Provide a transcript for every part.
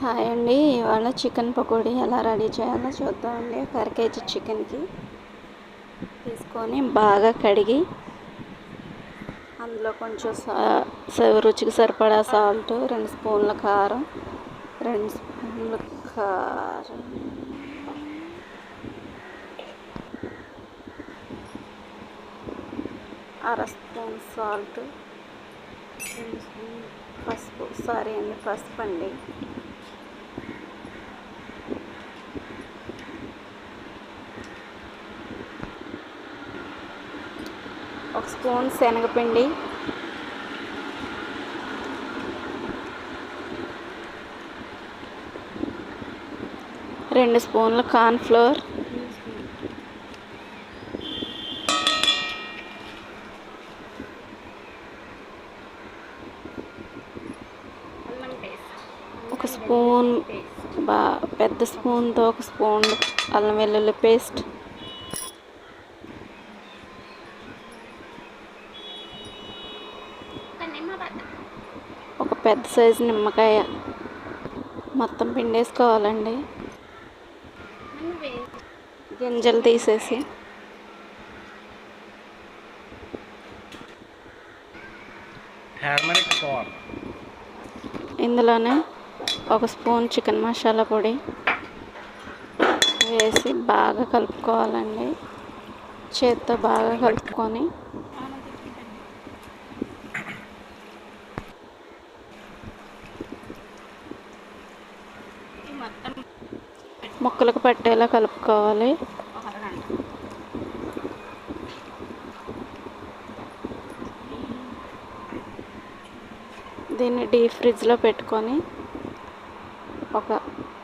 Hi అండి. ఇవాళ chicken pakodi ఎలా రెడీ చేయాలో చూద్దామండి. ఒక అర కేజీ చికెన్కి తీసుకొని బాగా కడిగి అందులో కొంచెం రుచికి సరిపడా సాల్ట్, 2 స్పూన్ల కారం, 2 స్పూన్ల కారం, అర స్పూన్ సాల్ట్, 2 స్పూన్ పసుపు పసుపు అండి, ఒక స్పూన్ శనగపిండి, 2 స్పూన్ల కార్న్ఫ్లోర్, ఒక స్పూన్ పెద్ద స్పూన్తో ఒక స్పూన్ అల్లం వెల్లుల్లి పేస్ట్, ఒక పెద్ద సైజు నిమ్మకాయ మొత్తం పిండేసుకోవాలండి. గింజలు తీసేసి ఇందులోనే ఒక స్పూన్ చికెన్ మసాలా పొడి వేసి బాగా కలుపుకోవాలండి. చేత్తో బాగా కలుపుకొని ముక్కలకు పట్టేలా కలుపుకోవాలి. దీన్ని డీప్ ఫ్రిడ్జ్లో పెట్టుకొని ఒక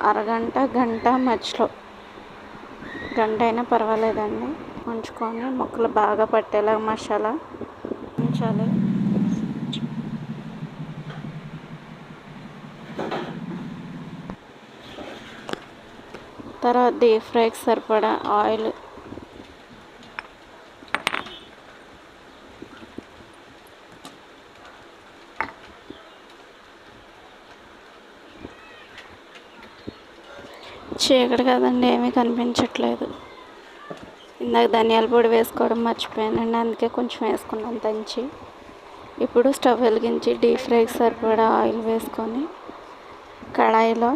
అరగంట గంట మధ్యలో గంట అయినా పర్వాలేదండి ఉంచుకొని ముక్కలు బాగా పట్టేలా మసాలా ఉంచాలి. తర్వాత డీప్ ఫ్రైకి సరిపడా ఆయిల్, చీకటి కదండి ఏమీ కనిపించట్లేదు. ఇందాక ధనియాల పొడి వేసుకోవడం మర్చిపోయానండి, అందుకే కొంచెం వేసుకున్నాను దంచి. ఇప్పుడు స్టవ్ వెలిగించి డీప్ ఫ్రైకి సరిపడా ఆయిల్ వేసుకొని కడాయిలో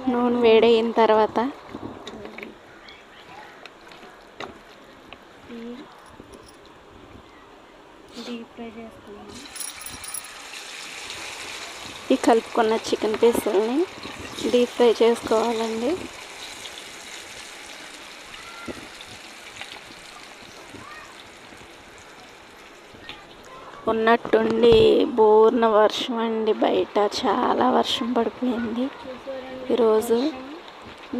నూనె వేడైన తర్వాత డీప్ ఫ్రై చేసుకున్నాను. ఈ కలుపుకున్న చికెన్ పీసులని డీప్ ఫ్రై చేసుకోవాలండి. ఉన్నట్టుండి బోర్న వర్షం అండి, బయట చాలా వర్షం పడిపోయింది. ఈరోజు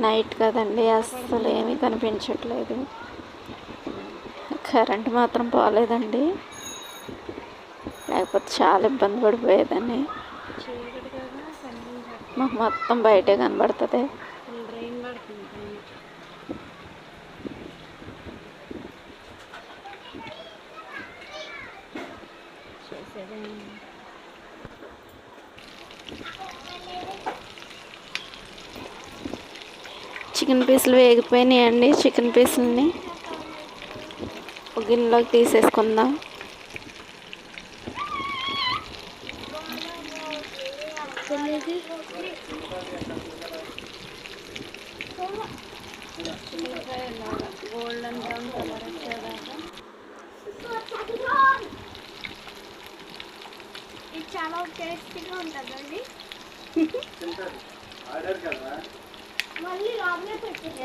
నైట్ కదండి, అస్సలు ఏమీ కనిపించట్లేదు. కరెంట్ మాత్రం పోలేదండి, లేకపోతే చాలా ఇబ్బంది పడిపోయేదని. మాకు మొత్తం బయటే కనబడుతుంది. చికెన్ పీసులు వేగిపోయినాయండి. చికెన్ పీసులని ఒక గిన్నెలోకి తీసేసుకుందాం. గోల్డెన్ బ్రౌన్ కలర్ వచ్చేదాకా ఇది చాలా టేస్టీగా ఉంటుందండి.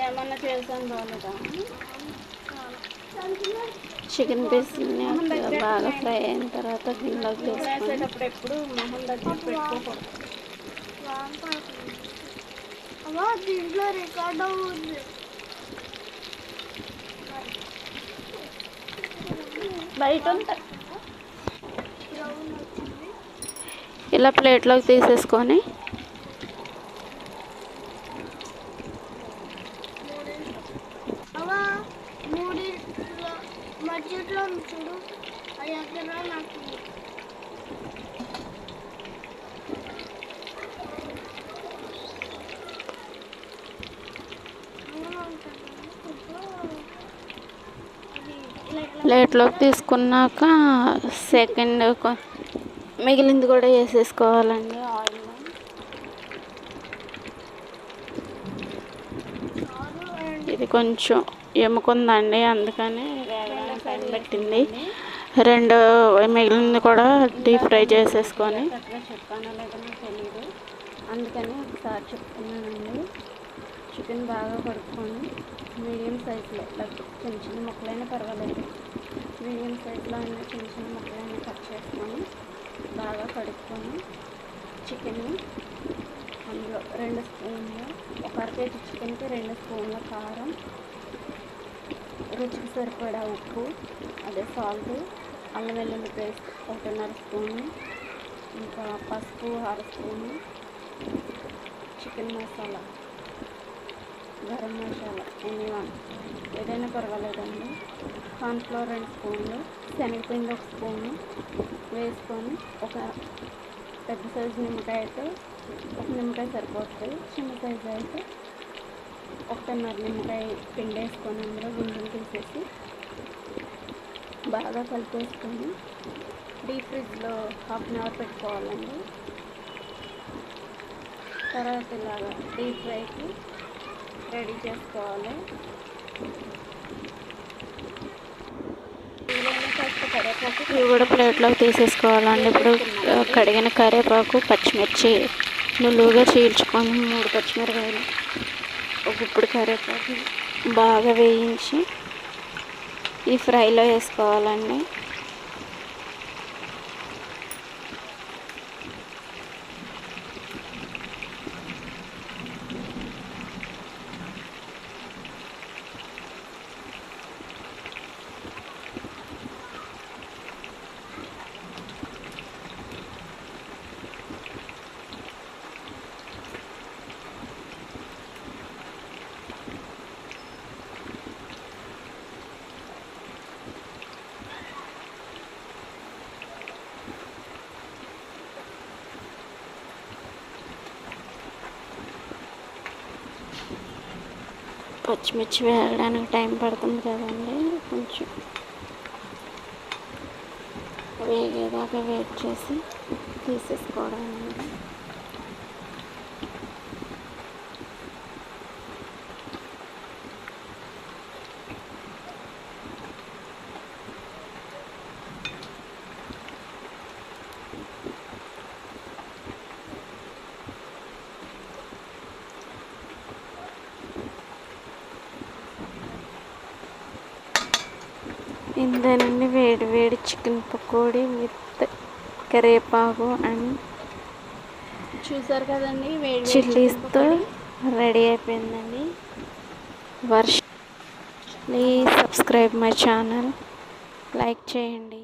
ఏమన్నా చేసాను బాగుందా? చికెన్ పీస్ని బాగా ఫ్రై అయిన తర్వాత గిన్నెలోకి వేసేటప్పుడు ఎప్పుడు మొహం దగ్గర పెట్టుకోకూడదు. దీంట్లో రికార్డ్ అవుతుంది. బయట ఇలా ప్లేట్లోకి తీసేసుకొని మధ్యలో చూడు ప్లేట్లోకి తీసుకున్నాక సెకండ్ మిగిలింది కూడా వేసేసుకోవాలండి ఆయిల్. ఇది కొంచెం ఎముకుందండి, అందుకని వేగడానికి టైం పట్టింది. రెండు మిగిలింది కూడా డీప్ ఫ్రై చేసేసుకొని చెప్పానో లేదో నాకు తెలియదు, అందుకని ఒకసారి చెప్తున్నానండి. చికెన్ బాగా కడుక్కొని మీడియం సైజులో చిన్న చిన్న ముక్కలైనా పర్వాలేదు, మీడియం సైజులో అయినా చిన్న చిన్న ముక్కలైనా కట్ చేసుకొని బాగా కడుక్కొని చికెన్ని అందులో 2 స్పూన్లు, ఒక అర కేజీ చికెన్కి 2 స్పూన్ల కారం, రుచికి సరిపడా ఉప్పు, అదే సాల్ట్, అల్లం వెల్లుల్లి పేస్ట్ 1.5 స్పూను, ఇంకా పసుపు 1/2 spoon, chicken masala, garam masala anyone ఏదైనా పర్వాలేదండి, కార్న్ఫ్లోర్ 2 స్పూన్లు, శనగపిండి 1 స్పూను వేసుకొని ఒక పెద్ద సైజు నిమ్మకాయ అయితే 1 నిమ్మకాయ సరిపోతుంది, చిన్న సైజు అయితే 1.5 నిమ్మకాయ పిండి వేసుకొని అందులో గింజలు తీసేసి బాగా కలిపేసుకొని డీప్ ఫ్రిడ్జ్లో 1/2 అవర్ పెట్టుకోవాలండి. తర్వాత ఇలాగా డీప్ ఫ్రైకి రెడీ చేసుకోవాలి. ఇవి కూడా ప్లేట్లోకి తీసేసుకోవాలండి. ఇప్పుడు కడిగిన కరివేపాకు, పచ్చిమిర్చి నిలువుగా చీల్చుకొని 3 పచ్చిమిరకాయలు, ఒక గుప్పుడు కరివేపాకు బాగా వేయించి ఈ ఫ్రైలో వేసుకోవాలండి. పచ్చిమిర్చి వేగడానికి టైం పడుతుంది కదండి, కొంచెం వేగేదాకా వెయిట్ చేసి తీసేసుకోవడం. ఇంతేనండి, వేడి వేడి చికెన్ పకోడీ విత్ కరివేపాకు అండ్ చూసారు కదండి, చిల్లీస్తో రెడీ అయిపోయిందండి. Please subscribe my channel, like చేయండి.